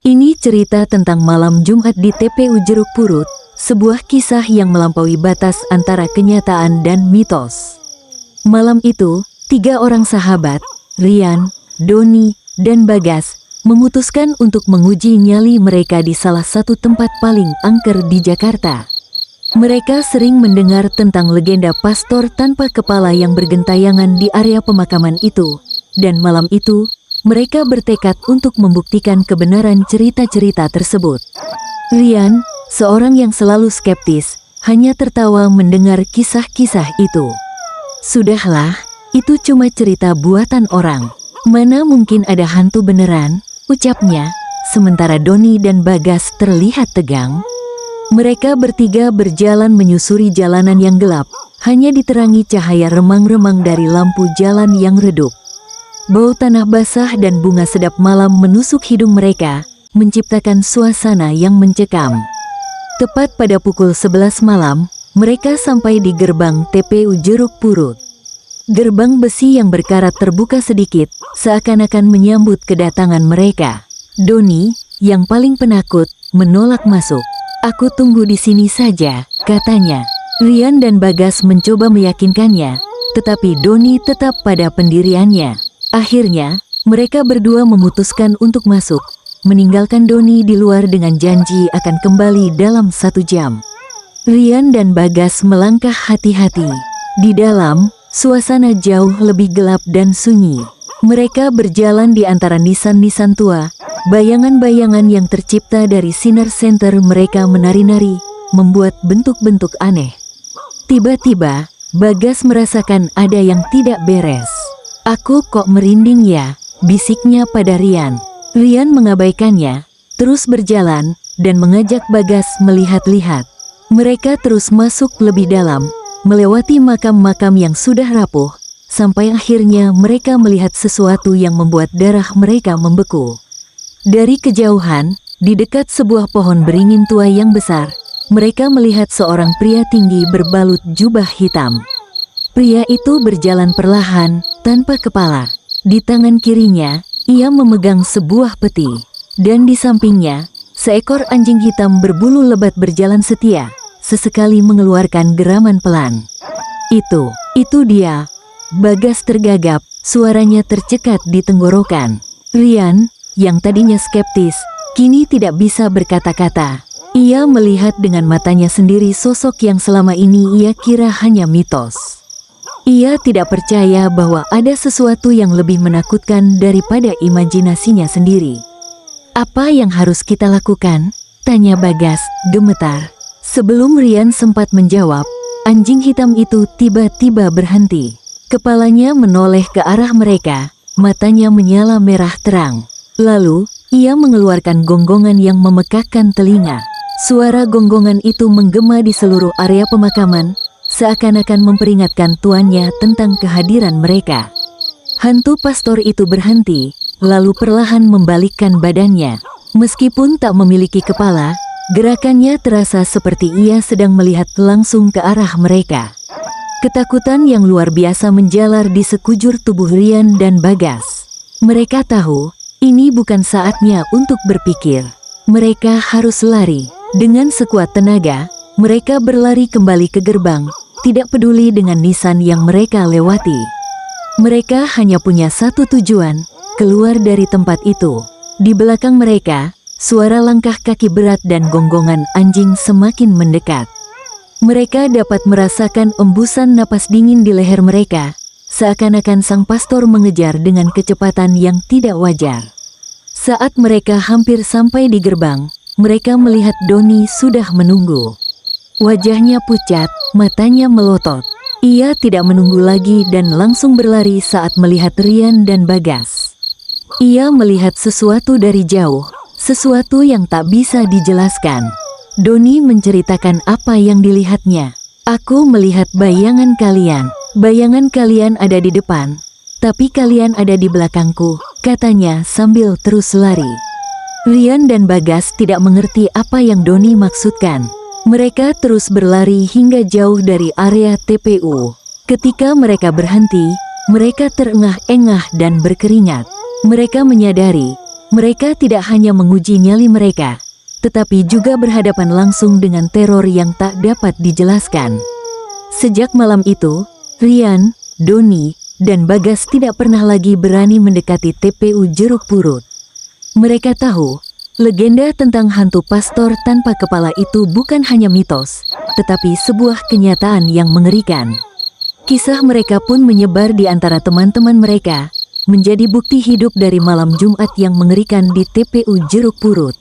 Ini cerita tentang malam Jumat di TPU Jeruk Purut, sebuah kisah yang melampaui batas antara kenyataan dan mitos. Malam itu, 3 orang sahabat, Rian, Doni, dan Bagas, memutuskan untuk menguji nyali mereka di salah satu tempat paling angker di Jakarta. Mereka sering mendengar tentang legenda pastor tanpa kepala yang bergentayangan di area pemakaman itu, dan malam itu, mereka bertekad untuk membuktikan kebenaran cerita-cerita tersebut. Rian, seorang yang selalu skeptis, hanya tertawa mendengar kisah-kisah itu. "Sudahlah, itu cuma cerita buatan orang. Mana mungkin ada hantu beneran?" ucapnya, sementara Doni dan Bagas terlihat tegang. Mereka bertiga berjalan menyusuri jalanan yang gelap, hanya diterangi cahaya remang-remang dari lampu jalan yang redup. Bau tanah basah dan bunga sedap malam menusuk hidung mereka, menciptakan suasana yang mencekam. Tepat pada pukul 11 malam, mereka sampai di gerbang TPU Jeruk Purut. Gerbang besi yang berkarat terbuka sedikit, seakan-akan menyambut kedatangan mereka. Doni, yang paling penakut, menolak masuk. "Aku tunggu di sini saja," katanya. Rian dan Bagas mencoba meyakinkannya, tetapi Doni tetap pada pendiriannya. Akhirnya, mereka berdua memutuskan untuk masuk, meninggalkan Doni di luar dengan janji akan kembali dalam 1 jam. Rian dan Bagas melangkah hati-hati. Di dalam, suasana jauh lebih gelap dan sunyi. Mereka berjalan di antara nisan-nisan tua, bayangan-bayangan yang tercipta dari sinar senter mereka menari-nari, membuat bentuk-bentuk aneh. Tiba-tiba, Bagas merasakan ada yang tidak beres. "Aku kok merinding ya," bisiknya pada Rian. Rian mengabaikannya, terus berjalan, dan mengajak Bagas melihat-lihat. Mereka terus masuk lebih dalam, melewati makam-makam yang sudah rapuh, sampai akhirnya mereka melihat sesuatu yang membuat darah mereka membeku. Dari kejauhan, di dekat sebuah pohon beringin tua yang besar, mereka melihat seorang pria tinggi berbalut jubah hitam. Pria itu berjalan perlahan, tanpa kepala. Di tangan kirinya, ia memegang sebuah peti. Dan di sampingnya, seekor anjing hitam berbulu lebat berjalan setia, sesekali mengeluarkan geraman pelan. Itu dia." Bagas tergagap, suaranya tercekat di tenggorokan. Rian, yang tadinya skeptis, kini tidak bisa berkata-kata. Ia melihat dengan matanya sendiri sosok yang selama ini ia kira hanya mitos. Ia tidak percaya bahwa ada sesuatu yang lebih menakutkan daripada imajinasinya sendiri. "Apa yang harus kita lakukan?" tanya Bagas, gemetar. Sebelum Rian sempat menjawab, anjing hitam itu tiba-tiba berhenti. Kepalanya menoleh ke arah mereka, matanya menyala merah terang. Lalu, ia mengeluarkan gonggongan yang memekakkan telinga. Suara gonggongan itu menggema di seluruh area pemakaman, seakan-akan memperingatkan tuannya tentang kehadiran mereka. Hantu pastor itu berhenti, lalu perlahan membalikkan badannya. Meskipun tak memiliki kepala, gerakannya terasa seperti ia sedang melihat langsung ke arah mereka. Ketakutan yang luar biasa menjalar di sekujur tubuh Rian dan Bagas. Mereka tahu, ini bukan saatnya untuk berpikir. Mereka harus lari. Dengan sekuat tenaga, mereka berlari kembali ke gerbang, tidak peduli dengan nisan yang mereka lewati. Mereka hanya punya satu tujuan, keluar dari tempat itu. Di belakang mereka, suara langkah kaki berat dan gonggongan anjing semakin mendekat. Mereka dapat merasakan embusan napas dingin di leher mereka, seakan-akan sang pastor mengejar dengan kecepatan yang tidak wajar. Saat mereka hampir sampai di gerbang, mereka melihat Doni sudah menunggu. Wajahnya pucat, matanya melotot. Ia tidak menunggu lagi dan langsung berlari saat melihat Rian dan Bagas. Ia melihat sesuatu dari jauh, sesuatu yang tak bisa dijelaskan. Doni menceritakan apa yang dilihatnya. "Aku melihat bayangan kalian. Bayangan kalian ada di depan, tapi kalian ada di belakangku," katanya sambil terus lari. Rian dan Bagas tidak mengerti apa yang Doni maksudkan. Mereka terus berlari hingga jauh dari area TPU. Ketika mereka berhenti, mereka terengah-engah dan berkeringat. Mereka menyadari Mereka tidak hanya menguji nyali mereka, tetapi juga berhadapan langsung dengan teror yang tak dapat dijelaskan. Sejak malam itu, Rian, Doni, dan Bagas tidak pernah lagi berani mendekati TPU Jeruk Purut. Mereka tahu, legenda tentang hantu pastor tanpa kepala itu bukan hanya mitos, tetapi sebuah kenyataan yang mengerikan. Kisah mereka pun menyebar di antara teman-teman mereka, menjadi bukti hidup dari malam Jumat yang mengerikan di TPU Jeruk Purut.